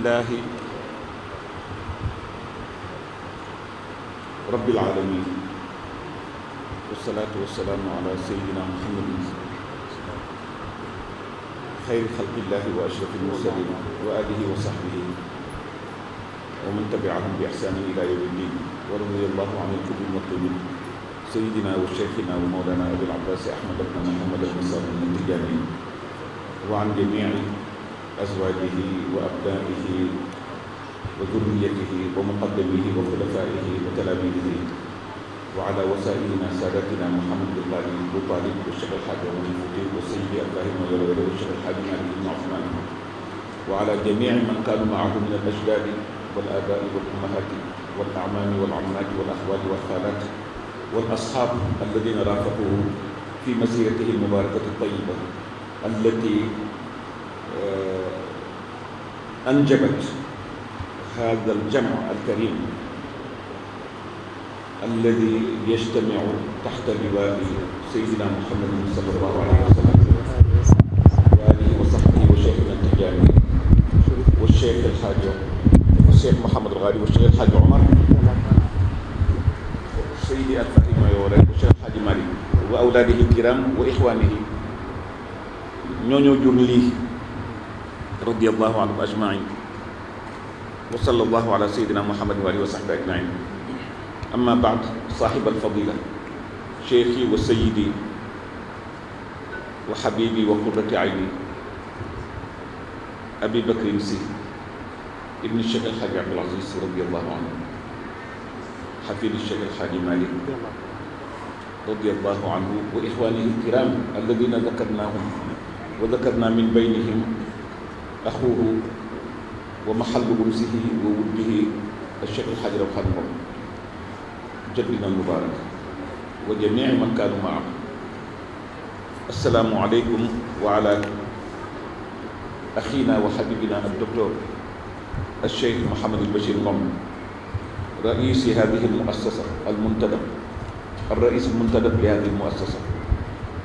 lillahi rabbil alamin wassalatu wassalamu ala sayyidina muhammadin xayri xalqillahi wa ashrafil mursalin wa alihi wa sahbihi wa man tabi'ahum bi ihsanin ila yawmi ddin wa radiyallahu anil qutbil maktumin sayyidina wa shaykhina wa mawlana abil abbas ahmad ibn muhammad al-Salim at-Tijani wa an jami'i azwajihi wa abnaihi wa dhurriyyatihi wa muqaddamihi wa khulafaihi wa talamidihi wa ala wasailina sadatina Muhammad ibn Abi Talib wa Cheikh El Hadj Omar Fouti wa Seydi Ibrahima Yoro wa Cheikh El Hadj Malick ibn Ousmane wa ala jami'i man kanu ma'ahu min al-ajdadi wal aba'i wal ummahati wal a'mami wal ammati wal akhwali wal khalati wal ashab alladhina rafaquhu fi masiratihi al-mubarakati at-tayyiba allati أنجبت هذا الجمع الكريم الذي يجتمع تحت لواء سيدنا محمد صلى الله عليه وسلم وآله وصحبه وشيخنا التجاني والشيخ الحاج والشيخ محمد الغالي والشيخ الحاج عمر سيدي الفقيه مايوري والشيخ الحاج مالك وأولاده الكرام وإخوانه ñoo jur lii radiyallahu anhum ajmain wa sallallahu ala sayyidina muhammad wa alihi wa sahbihi ajmain amma ba'd sahib al-fadila cheikhi wa sayyidi wa habibi wa qurrati ayni abi bakrin si ibn cheikh al-haaji abdul aziz radiyallahu anhu hafidi cheikh al-haaji malik radiyallahu anhu wa ikhwanihi al-kiram alladhina dhakarnahum wa dhakarna min baynihim axuuhu wa mahallu unsihi wa wuddihi al-Cheikh El-Hadj Rawhan Ngom jaddina al-mubaarak wa jamii man kaanu maahu. assalaamu aleykum wa ala axiina wa xabibina ad-docteur al-Cheikh Mouhamadul Bachir Ngom raisi hadihi al-muassasa al-muntadab الرئيس المنتدب لهذه المؤسسة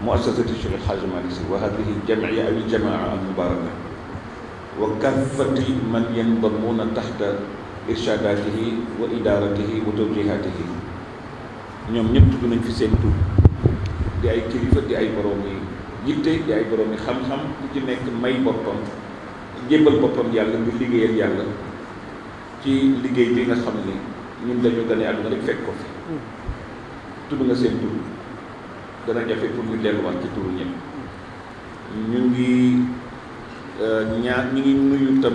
مؤسسة الشيخ الحاج مالك سي وهذه الجمعية أو الجماعة المباركة وكافة من ينضمون تحت إرشاداته وإدارته وتوجيهاته ñoom ñëpp tudd nañ fi seen tur di ay kilifa di ay borom yi yitte di ay borom yi xam-xam ku ci nekk may boppam jébbal boppam yàlla ngir liggéeyal yàlla ci liggéey bi nga xam ni ñun dañu gane àdduna rek fekk ko fi tudd nga seen tur dana jafe pour ñu delluwaat ci turu ñëpp ñu ngi nuyu tam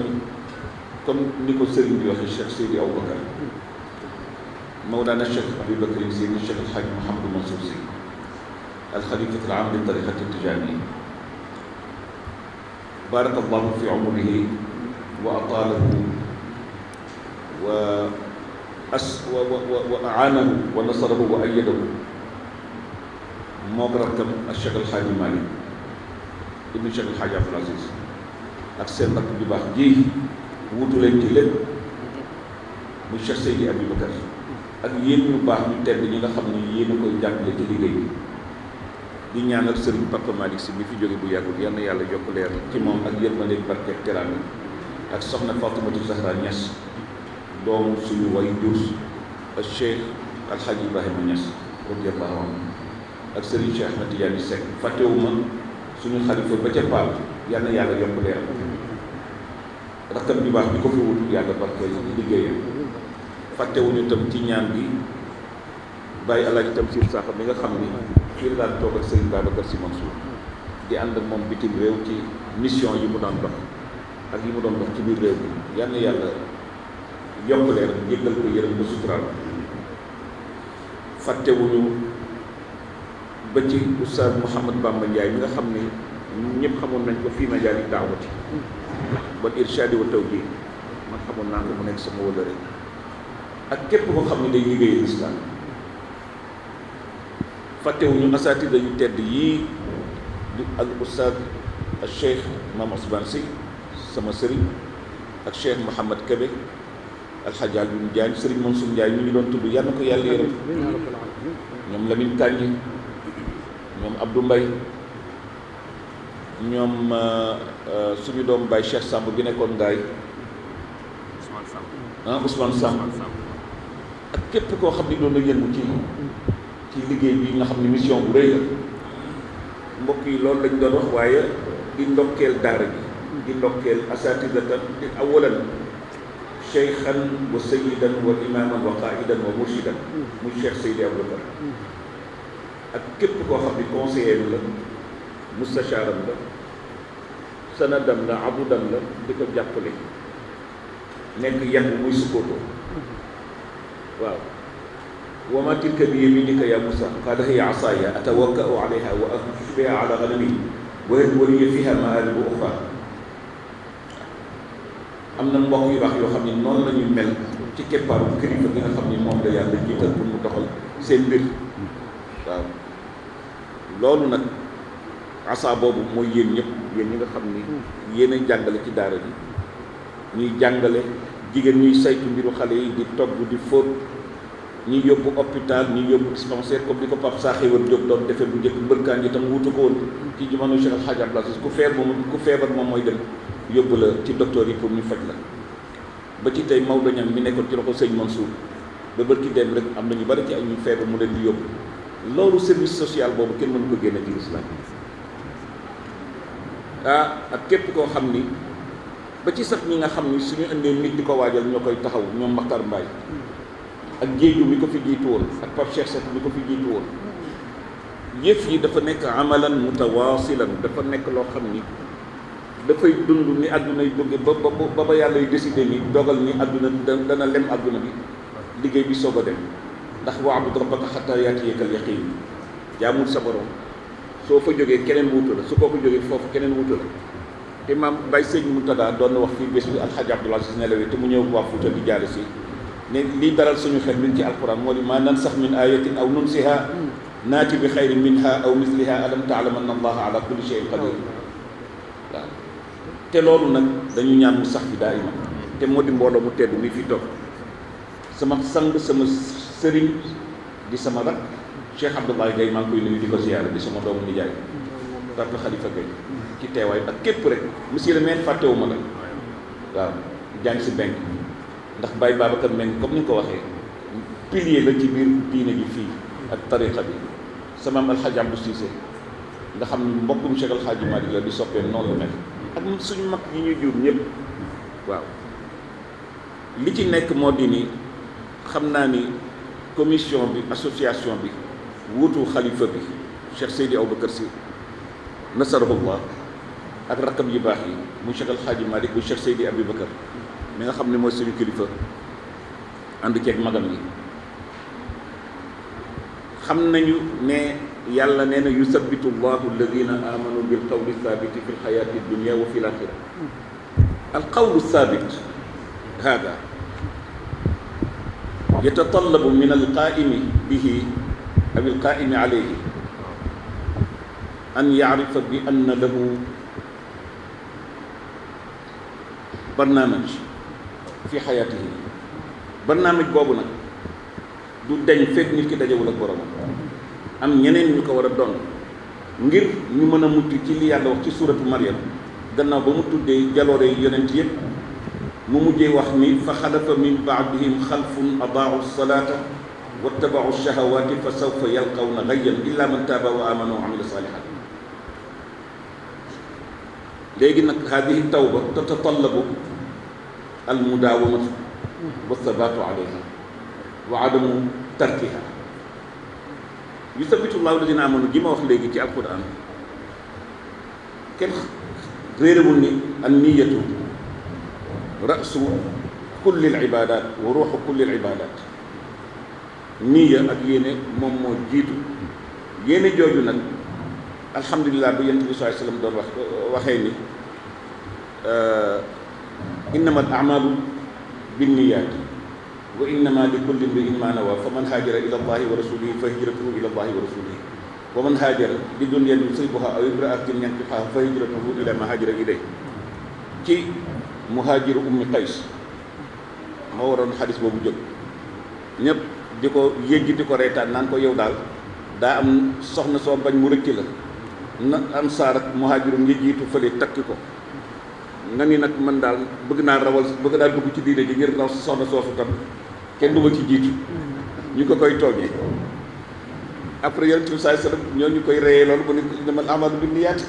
comme ni ko sëriñ bi waxee Cheikh Seydi Aboubacar Mawlana Cheikh Abi Bakrin Sy Cheikh El Hadj Mouhamadou Mansour Sy al-Khalifatul Aam li tariqati tijaaniyya barakallahu fi umrihi wa ataalahu wa aanahu wa nasarahu wa ayyadahu moo ko rakkam ak Cheikh El Hadj Malick ibnu Cheikh El Hadj Abdoul Aziz ak seen rakk ju baax ji wutu leen ci lépp muy Cheikh Seydi Abi Bakar ak yéen ñu baax ñu tedd ñi nga xam ne yéen a koy jàppale ci liggéey bi di ñaanal Serigne Papa Malick Sy bi fi jóge bu yàggul yal na yàlla yokk leer ci moom ak yërmande barke ak teraanga ak soxna Fatimatu Zahra Niass doomu suñu way jur ak Cheikh Al Hadj Ibrahima Niass radiyallahu anhu ak Serigne Cheikh Ahmed Tidiane Seck fàttewuma suñu xalifa ba ca Paal yal na yàlla yokk leer rakkam bi baax bi ko fi wutu yàlla barkeel liggéeyam fàttewuñu tam ci ñaan bi bàyyi Alaaji Tamsir Sakho mi nga xam ni fii la daan toog ak Serigne Babacar Sy Mansour di ànd ak moom bitim réew ci mission yi mu daan dox ak yi mu doon dox ci biir réew bi yal na yàlla yokk leer jéggal ko yërëm ba suturaal fàttewuñu ba ci Oustaz Mouhamad Bamba Ndiaye mi nga xam ni ñëpp xamoon nañ ko fii majaali daawati ba irshaadi wa tawjiih man xamoon naa ko mu nekk sama wëllëre ak képp koo xam ne day liggéeyal islam fàttewuñu asaatida yu tedd yii di ak Oustaz ak Cheikh Mame Ousmane Sy sama sëriñ ak Cheikh Mouhamad Kébé Alxaaji Alioune Diagne Serigne Mansour Ndiaye ñu ngi doon tudd yal na ko yàlla yërëm ñoom Lamine Kandji ñoom Abdou Mbaye ñoom suñu doom Baye Cheikh Samb bi nekkoon Ngaay Ousmane Samb ak képp koo xam ni doon na yëngu ci liggéey bi nga xam ne mission bu rëy la mbokk yi loolu lañ doon wax waaye di ndokkeel daara ji di ndokkeel asatidatan di awalan cheikhan wa sayidan wa imaman wa qaidan wa murshidan muy Cheikh Seydi Aboubacar ak képp koo xam ni conseiller la mustacharam la sanadam la abudam la di ko jàppale nekk yan muy sukkooto waaw wa ma tilka bi yaminika ya Musa qaala hiya asaaya atawakka'u alayha wa ahussu biha ala ghanami wa liya fiha ma'aaribu ukhraa am na mbokk yu baax yoo xam ni noonu la ñuy mel ci keppaaru kilifa gi nga xam ni moom la yàlla jiital pour mu doxal seen mbir waaw loolu nag asa boobu mooy yéen ñëpp yéen ñi nga xam ni yéen a jàngale ci daara ji ñuy jàngale jigéen ñuy saytu mbiru xale yi di togg di fóot ñi yóbbu hôpital ñi yóbbu dispensaire comme ni ko Pape Saxewar Diop doon defee bu njëkk mbërkaan yi tam wutu ko woon ci jamono Cheikh El Hadj Abdoul Aziz ku feebar moom mooy dem yóbbu la ci docteur yi pour ñu faj la ba ci tey Maodo Niang mi nekkoon ci loxo sëñ Mansour ba bërki dem rek am na ñu bari ci ay ñu feebar mu leen di yóbbu loolu service social boobu kenn mënu ko génne ci islam ak képp koo xam ni ba ci sax ñi nga xam ni suñu indee nit di ko waajal ñoo koy taxaw ñoom Makhtar Mbaye ak jéeju mi ko fi jiitu woon ak Pape Cheikh Seck mi ko fi jiitu woon yëf yi dafa nekk amalan mutawasilan dafa nekk loo xam ni dafay dund ni àdduna yi jóge ba yàlla yu décidé ni dogal ni àdduna dana lem àdduna bi liggéey bi soog a dem ndax wa'bud rabbaka hattaa ya'tiyakal yaqiin jaamul sa borom soo fa jógee keneen wuutu la su ko jógee foofu keneen wuutu la te maam Baye Sëñ Moutada doon na wax fii bés bi Alxaaji Abdoul Aziz nelawee te mu ñëw waa Fuuta di jaale si ne lii daral suñu xel min ci alquran moo di maa nansax min ayatin aw nunsiha naati bi xayrin minha aw misliha alam taalam anna allaha ala kulli shay'in qadir waaw te loolu nag dañu ñaan mu sax bi daa iman te moo di mbooloo mu tedd mi fi toog sama sang sama sëriñ di sama rak Cheikh Abdoulaye Gaye maa ngi koy nuyu di ko ziyaara di sama doomu nijaay Papa Khalifa Gaye ci teewaay ak képp rek monsieur le maire fàttewuma la waaw jàng si benk ndax Baye Babacar Mbengue comme ni nga ko waxee pilier la ci biir diine ji fii ak tariqa bi sama am Alxaaji Abdou Cissé nga xam ni mbokkum Cheikh Alxaaji Malick la di soppeem noonu la mel ak suñu mag yi ñu jur ñëpp waaw li ci nekk moo di ni xam naa ni commission bi association bi wuutu xalifa bi Cheikh Seydi Aboubacar Sy nasarahullah ak rakkam yu baax yi muy Cheikh Alxaaji Malick bu Cheikh Seydi Aboubacar mi nga xam ne mooy suñu kilifa ànd ceeg magam yi xam nañu ne yàlla nee na yusabbitu llahu alladina amanu bil qawli thabiti fi lxayati dunia wa fi l axira al qawlu thabit hada yatatallabu min alqaimi bihi aw alqaimi alayhi an yacrifa bi anna lahu barnaamij fi xayaatihi barnaamij boobu nag du deñ fekk nit ki dajewul ak boromam am ñeneen ñu ko war a doon ngir ñu mën a mucc ci li yàlla wax ci suuratu Maryam gannaaw ba mu tuddee jaloore yi yonent yépp mu mujjee wax ni fa xalafa min baadihim xalfun adaau salaata wattabau shahawaati fa sawfa yalqawna gayyan illa man taaba wa amana wa amila saalihaat léegi nag haadihi tawba tatatallabu al mudaawamatu wa thabaatu alayha wa adamu tarkiha yusabbitu llahu alladina amanu ji ma wax léegi ci alquran kenn réerewul ni an niyatu rasu kulli al ibadat wa ruuxu kulli al ibadat niya ak yéene moom moo jiitu yéene jooju nag alhamdulilah bi yonent bi sallallahu alayhi wasallam doon waxee ni innama al amalu binniyat wa innama li kulli imri'in ma nawa fa man haajara ila allahi wa rasulihi fa hijratuhu ila allahi wa rasulihi wa man haajara li dunyan yusibuha aw imra'atin yankihuha fa hijratuhu ila ma haajara ilayhi ci muhaajiru ummi qays moo waroon xadis boobu jóg ñëpp di ko yëjji di ko reetaan naan ko yow daal daa am soxna soo bañ mu rëcc la na ansaar ak muhaajirum yi jiitu fële takki ko nga ni nag man daal bëgg naa dugg ci diine ji ngir raw si soxna soosu tam kenn du ma ci jiitu ñu ko koy toogee après yonent bi sallallahu alayhi wasallam ñoo ñu koy reyee loolu mu ne innamal a'maalu binniyaat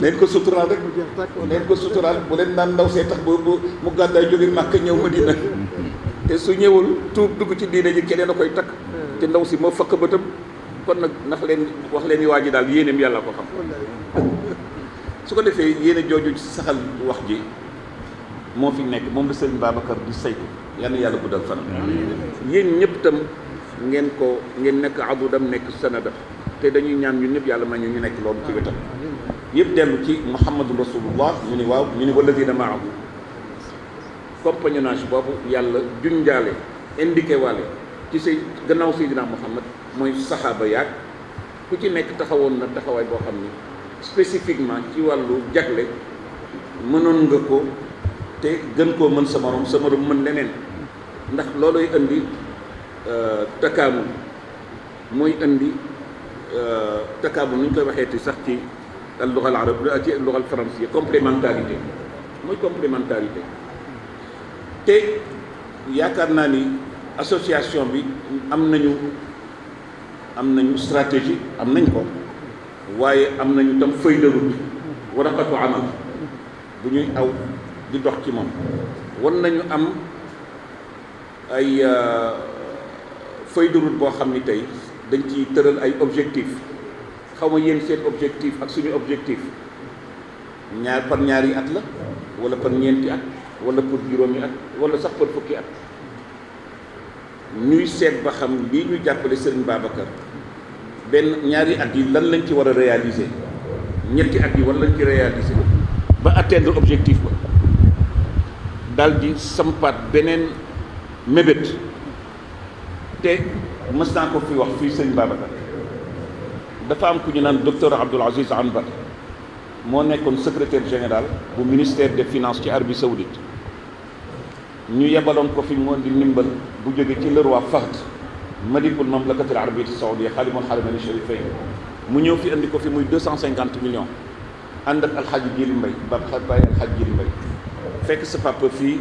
neen ko suturaal rek neen ko suturaal bu leen naan ndaw see tax bu mu gàddaay jóge Màkka ñëw Madina te su ñëwul tuub dugg ci diine ji keneen a koy takk te ndaw si moo fakk bëtam kon nag ndax leen wax leen ni waa ji daal yéeneem yàlla ko xam su ko defee yéene jooju saxal wax ji moo fi nekk moom la Sëriñ Babacar di saytu yal na yàlla guddal fanam yéen ñëpp tam ngeen nekk adudam nekk sanadam te dañuy ñaan ñun ñëpp yàlla may ñu nekk loolu ci wetam yëpp dellu ci Muhammadu Rasulullah ñu ni waaw ñu ni walladina maahu compagnonnage boobu yàlla junjaale indiqué waale ci say gannaaw Seydina Muhammad mooy saxaaba yaag ku ci nekk taxawoon na taxawaay boo xam ni spécifiquement ci wàllu jagle mënoon nga ko te gën koo mën sa morom mën leneen ndax looloy indi takaamu mooy indi takaamu nu ñu koy waxeeti sax ci al-lugha al-arabiyya ci al-lugha al-franciyya complémentarité mooy complémentarité te yaakaar naa ni association bi am nañu stratégie am nañ ko waaye am nañu tam feuille de route waraqatu amal bu ñuy aw di dox ci moom war nañu am ay feuille de route boo xam ni tey dañ ciy tëral ay objectif xaw ma yéen seen objectif ak suñu objectif par ñaari at la wala par ñeenti at wala pour juróomi at wala sax par fukki at ñuy seet ba xam lii ñu jàppale Serigne Babacar ñaari at yi lan lañ ci war a réaliser ñetti at yi war lañ ci réaliser ba atteindre objectif ba daal di sampaat beneen mébét te mës naa ko fi wax fii Serigne Babacar dafa am ku ñu naan docteur Abdoul Aziz Anbar moo nekkoon secrétaire général bu ministère des finances ci Arabie Saoudite ñu yebaloon ko fi moo di ndimbal bu jóge ci le roi Fahd malikul mamlakatil arabiyyati saoudia xaalimul xaramayni sharifayn mu ñëw fi indi ko fi muy 250 millions ànd ak alxaaji Jili Mbay baay alxaaji Jili Mbay fekk sa papa fii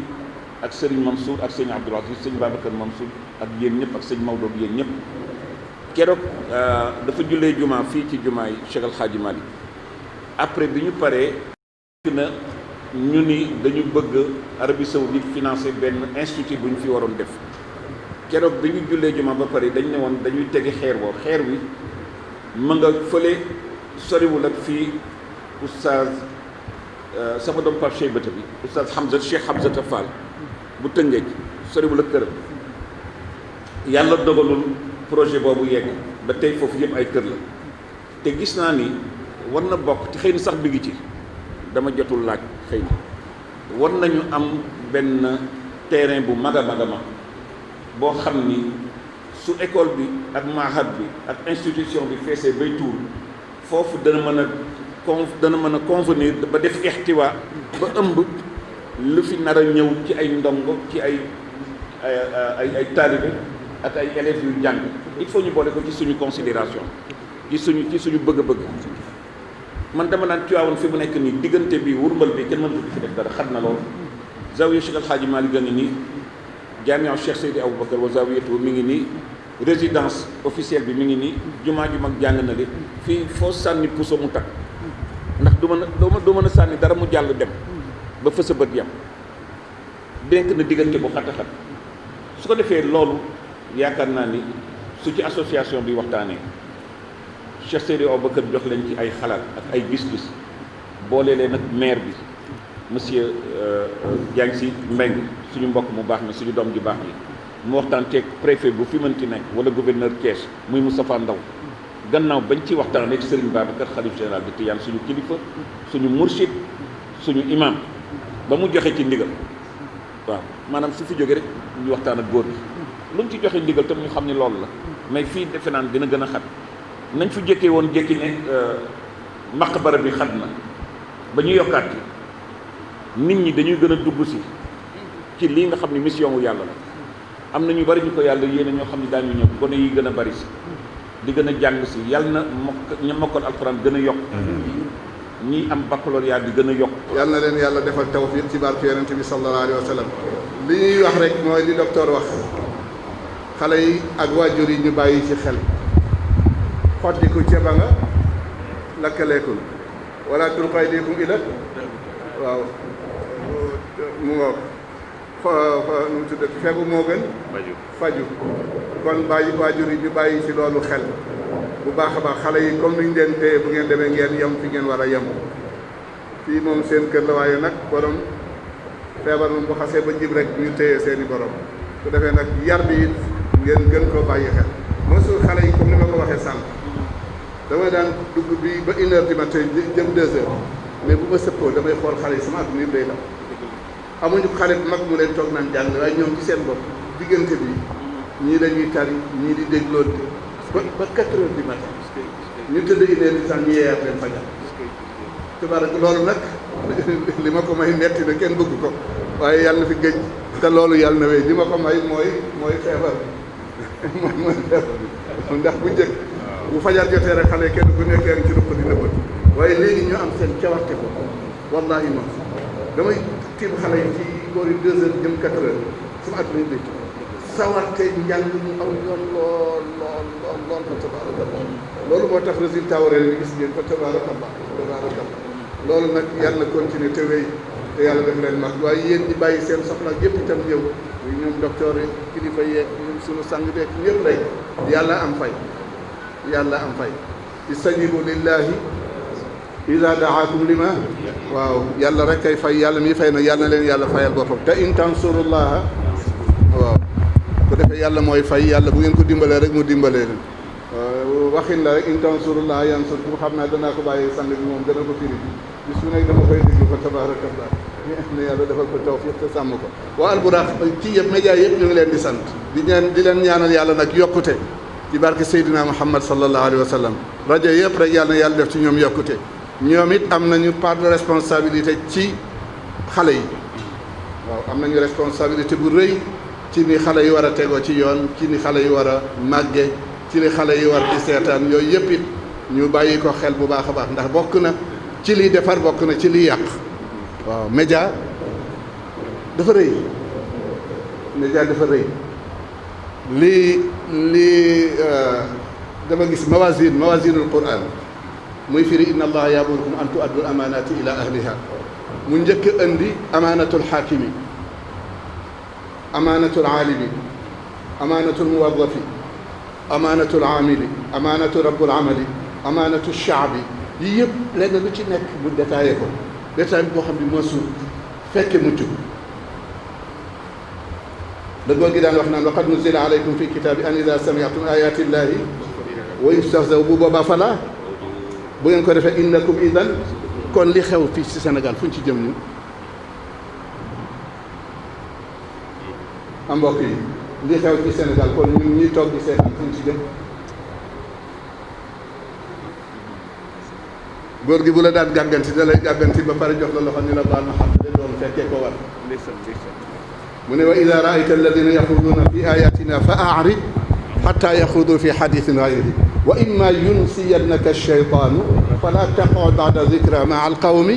ak Serigne Mansour ak Serigne Abdoul Aziz Serigne Babacar Mansour ak yéen ñëpp ak Serigne Maodo yéen ñëpp keroog dafa jullee jumaa fii ci jumaa yi Cheikh Alxaaji Malik après bi ñu paree na ñu ni dañu bëgg Arabie Saoudite financer benn institut bu ñu fi waroon def keroog bi ñu jullee juma ba pare dañ ne woon dañuy tegi xeer boo xeer wi ma nga fële soriwul ak fii oustaz sama doom Pape Cheikh Bata bi oustaz Cheikh Hamza Fall bu Tëngéej soriwul ak këram yàlla dogalul projet boobu yegg ba tey foofu yëpp ay kër la te gis naa ni war na bokk te xëy na sax bi ngi ci dama jotul laaj xëy na war nañu am benn terrain bu mag a mag boo xam ni su école bi ak mahad bi ak institution bi feesee bay tuur foofu dana mën a convenir ba def ixtiwa ba ëmb lu fi nar a ñëw ci ay ndongo ci ay taalibe ak ay élèves yu jàng il faut ñu boole ko ci suñu considération ci suñu bëgg-bëgg man dama naan Tiwaawan fi mu nekk nii diggante bi wurmbal bi kenn mënatu fi def dara xat na lool zawiya Cheikh Alxaaji Maalik a ngi nii jaamiu Cheikh Seydi Aboubacar wa zawiyatu mi ngi nii résidence officielle bi mi ngi nii jumaa ju mag jàng na li fii foo sànni puso mu takk ndax du mën a sànni dara mu jàll dem ba fa sa bët yam dénk na diggante bu xat-xat su ko defee loolu yaakaar naa ni su ci association bi waxtaanee Cheikh Seydi Aboubacar jox leen ci ay xalaat ak ay gis-gis boole leen ak maire bi monsieur Diagne Sy Mbengue suñu mbokk mu baax mi suñu doom ju baax yi mu waxtaan teeg préfet bu fi mënti nekk wala gouverneur Thiès muy Moustapha Ndaw gannaaw bañ ci waxtaan ak Serigne Babacar xalif général di Tijaan suñu kilifa suñu mursid suñu imam ba mu joxe ci ndigal waaw maanaam su fi jógee rek ñu waxtaan ak góor gi lu mu ci joxe ndigal tam ñu xam ne loolu la mais fii defe naan dina gën a xat nañ fi jékkee woon jékki ne maqbara bi xat na ba ñu yokkaat ci nit ñi dañuy gën a dugg si ci lii nga xam ne mission wu yàlla la am na ñu bari ñu ko yàlla yéene ñoo xam ne daañu ñëw gone yi gën a bari si di gën a jàng si yàlla na ñu mokkal alxuraan gën a yokk ñi am baccalauréat di gën a yokk. yal na leen yàlla defal tawfiq ci barke yonent bi sallallahu alayhi wa sallam. li ñuy wax rek mooy li docteur wax xale yi ak waajur yi ñu bàyyi ci xel xoddiku ceba nga lakkaleekul wala tulqu aydiikum ila waaw mu ngoog nu mu tuddati fegu moo gën faju kon bàyyi waajur yi ñu bàyyi ci loolu xel bu baax a baax xale yi comme niñ leen téye bu ngeen demee ngeen yem fi ngeen war a yem fii moom seen kër la waaye nag borom feebar moom bu xasee ba jib rek ñu téye seeni borom su defee nag yar bi it ngeen gën koo bàyyi xel mosul xale yi comme ni ma ko waxee sànq damay daan dugg bi ba 1 heure du matin jëm 2 heures mais bu ma sëppoo damay xool xale yi sama at nii day daw amuñu xale bu mag mu leen toog naan jàng waaye ñoom ci seen bopp diggante bi ñii dañuy tari ñii di dégloonte ba 4 heures du matin ñu tëdd 1 heure du temps ñu yeeyaat leen fajar tabarak loolu nag li ma ko may metti na kenn bëgg ko waaye yàlla na fi gëj te loolu yàlla na wéy li ma ko may mooy feebar mooy feebar bi ndax bu njëkk bu fajar jotee rek xale kenn ku nekk ci ruq di nëbbat waaye léegi ñu am seen cawarte ko wallahi moom damay tiim xale yi ci boori 2 heures jëm 4 heures sama at mi ngi sawarte njàng mu aw yoon lool fa tabarakallah loolu moo tax résultat waree ni gis ngeen fa tabarakallah loolu nag yàlla na continuer te wéy te yàlla def leen mag waaye yéen ñi bàyyi seen soxla yëpp itam ñëw ñoom docteur yi kilifa yeeg ñoom sunu sang beeg ñëpp lay yàlla am fay istajibu lillahi ida daakum lima waaw yàlla rek kay fay yàlla mi fay na yàlla na leen yàlla fayal boppam te in tansurullaha waaw ko defee yàlla mooy fay yàlla bu ngeen ko dimbalee rek mu dimbalee leen waxin la rek in tansurullaha yansurkum xam naa danaa ko bàyyi sang bi moom dana ko firi bis bu nekk dama koy déglu fa tabarakallah ne yàlla defal ko tawfiq te sàmm ko waa Alburax ci yëpp média yëpp ñu ngi leen di sant di leen ñaanal yàlla nag yokkute ci barke Seydina Muhammad sallallahu alayhi wa sallam rajo yëpp rek yàlla na yàlla def ci ñoom yokkute ñoom it am nañu part de responsabilité ci xale yi waaw am nañu responsabilité bu rëy ci ni xale yi war a tegoo ci yoon ci ni xale yi war a màgge ci ni xale yi war di seetaan yooyu yëpp it ñu bàyyi ko xel bu baax a baax ndax bokk na ci liy defar bokk na ci liy yàq waaw média dafa rëy lii dama gis mawazinul quran muy firi inna allaha yaamurukum an tu'addu amanati ila ahliha mu njëkk andi amanatul xaakimi amanatul aalimi amanatul muwaddafi amanatul aamili amanatu rabbul amali amanatu shaabi yii yëpp lenn lu ci nekk mu détaillé ko détail bi boo xam ne moosul fekke mucc da góor gi daan wax naan wa qad nuzila alaykum fi kitaabi an ida samiatum ayati llahi wa yustahzaw bu boobaa fala bu ngeen ko defee innakum idan kon li xew fii ci Sénégal fu ñu ci jëm ñu am mbokk yi li xew ci Sénégal kon ñun ñuy toog di seetaan fu ñu ci jëm góor gi bu la daan gàgganti da lay gàgganti ba pare jox la loxo ni la baal ma xam ne doon fekkee ko war mu ne wa ida raayta alladina yaxuduuna fi ayatina fa aarid xata yaxudu fi xadisin gayrihi wa imma yunsiyannaka alcheytaanu fala taqud bada dicra maa alqawmi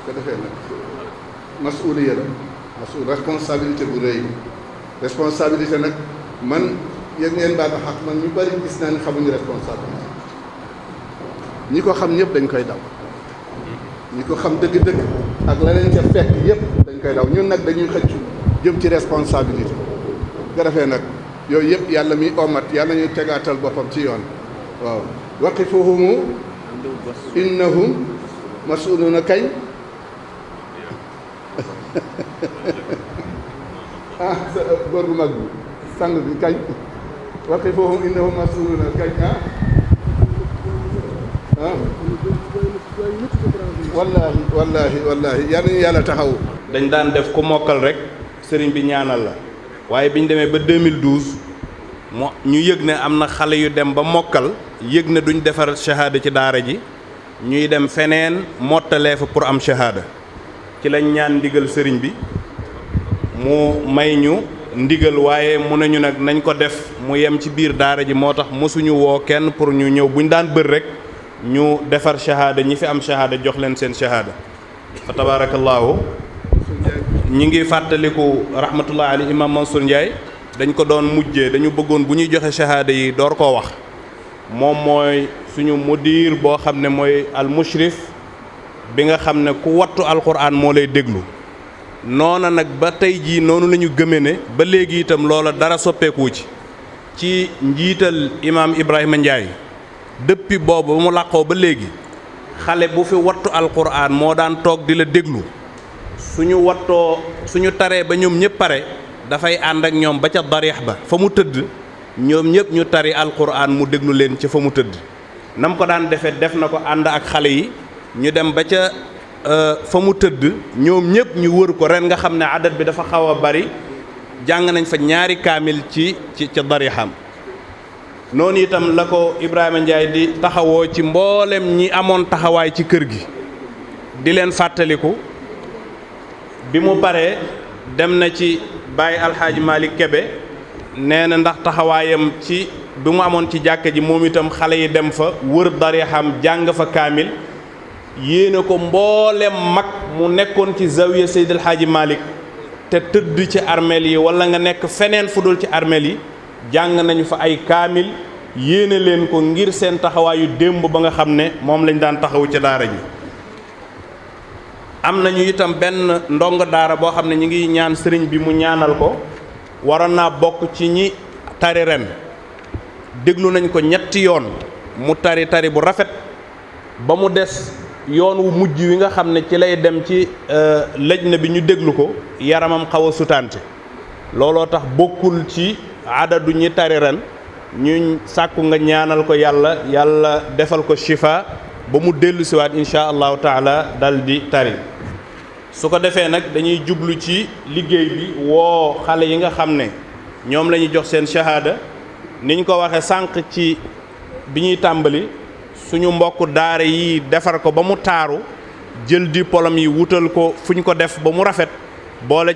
ko defee nag masuliya la responsabilité bu rëy responsabilité nag man yéen ngeen baal ma xaq man ñu bëri gis naa ne xamuñu responsabilité ñi ko xam ñëpp dañ koy daw ñi ko xam dëgg-dëgg ak la leen ca fekk yëpp dañ koy daw ñun nag dañuy xëccu jëm ci responsabilité nga defee nag yooyu yëpp yàlla mi omat yàlla ñuy tegaatal boppam ci yoon waaw waqifuhumu innahum mas'uluuna kañ ah góor gu mag bi sang bi kañ waqifuhum innahum mas'uluuna kañ wallahi yal nañu yàlla taxaw. dañ daan def ku mokkal rek sëriñ bi ñaanal la waaye biñ demee ba 2012 ñu yëg ne am na xale yu dem ba mokkal yëg ne duñ defar shahada ci daara ji ñuy dem feneen mottalee fa pour am shahada ci lañ ñaan ndigal sëriñ bi mu may ñu ndigal waaye mu nañu nag nañ ko def mu yem ci biir daara ji moo tax mosuñu woo kenn pour ñu ñëw buñ daan bër rek ñu defar shahada ñi fi am shahada jox leen seen shahada fa tabaarakallaahu ñi ngi fàttaliku rahmatullah ali imam Mansour Ndiaye dañ ko doon mujjee dañu bëggoon bu ñuy joxe shahada yi door koo wax moom mooy suñu mudir boo xam ne mooy al mushrif bi nga xam ne ku wattu alquran moo lay déglu noona nag ba tey jii noonu la ñu gëmee ne ba léegi itam loola dara soppeeku ci njiital imam Ibrahima Ndiaye depuis boobu ba mu làqoo ba léegi xale bu fi wattu alquran moo daan toog di la déglu suñu wattoo suñu taree ba ñoom ñëpp pare dafay ànd ak ñoom ba ca darix ba fa mu tëdd ñoom ñëpp ñu tari alquran mu déglu leen ca fa mu tëdd nam ko daan defee def na ko ànd ak xale yi ñu dem ba ca fa mu tëdd ñoom ñëpp ñu wër ko ren nga xam ne adat bi dafa xaw a bari jàng nañ fa 2 kaamil ci ca darixam noonu itam la ko Ibrahima Ndiaye di taxawoo ci mboolem ñi amoon taxawaay ci kër gi di leen fàttaliku bi mu paree dem na ci Baye Alxaaji Malick Kebe nee na ndax taxawaayam ci bi mu amoon ci jàkka ji moom itam xale yi dem fa wër darixam jàng fa kaamil yéene ko mboolem mag mu nekkoon ci zawiya Seydi Alxaaji Malick te tëdd ci armeel yi wala nga nekk feneen fu dul ci armeel yi jàng nañu fa ay kaamil yéene leen ko ngir seen taxawaayu démb ba nga xam ne moom lañ daan taxawu ca daara ji am nañu itam benn ndongo daara boo xam ne ñu ngi ñaan sëriñ bi mu ñaanal ko waroon naa bokk ci ñi tari ren déglu nañ ko 3 yoon mu tari bu rafet ba mu des yoon wu mujj wi nga xam ne ci lay dem ci lëjna bi ñu déglu ko yaramam xaw a sutante looloo tax bokkul ci adadu ñi tari ren ñu sàkku nga ñaanal ko yàlla defal ko shifa ba mu dellu siwaat insha allahu taala dal di tari su ko defee nag dañuy jublu ci liggéey bi woo xale yi nga xam ne ñoom la ñuy jox seen shahada niñ ko waxe sànq ci bi ñuy tàmbali suñu mbokk daara yi defar ko ba mu taaru jël diplôme yi wutal ko fuñ ko def ba mu rafet boole